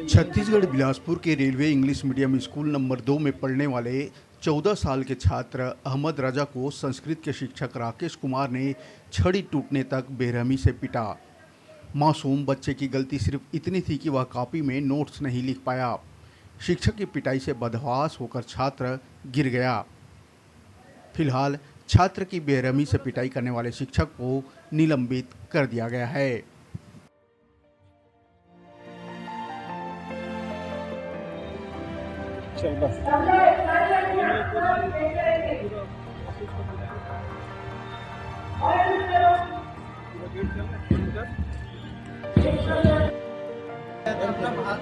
छत्तीसगढ़ बिलासपुर के railway English medium school number 2 में पढ़ने वाले 14 साल के छात्र अहमद राजा को संस्कृत के शिक्षक राकेश कुमार ने छड़ी टूटने तक बेरहमी से पिटा। मासूम बच्चे की गलती सिर्फ इतनी थी कि वह कॉपी में नोट्स नहीं लिख पाया। शिक्षक की पिटाई से बदहवास होकर छात्र गिर गया। फिलहाल छात्र की बेरहमी से पिटाई करने वाले शिक्षक को निलंबित कर दिया गया है। अपना हाथ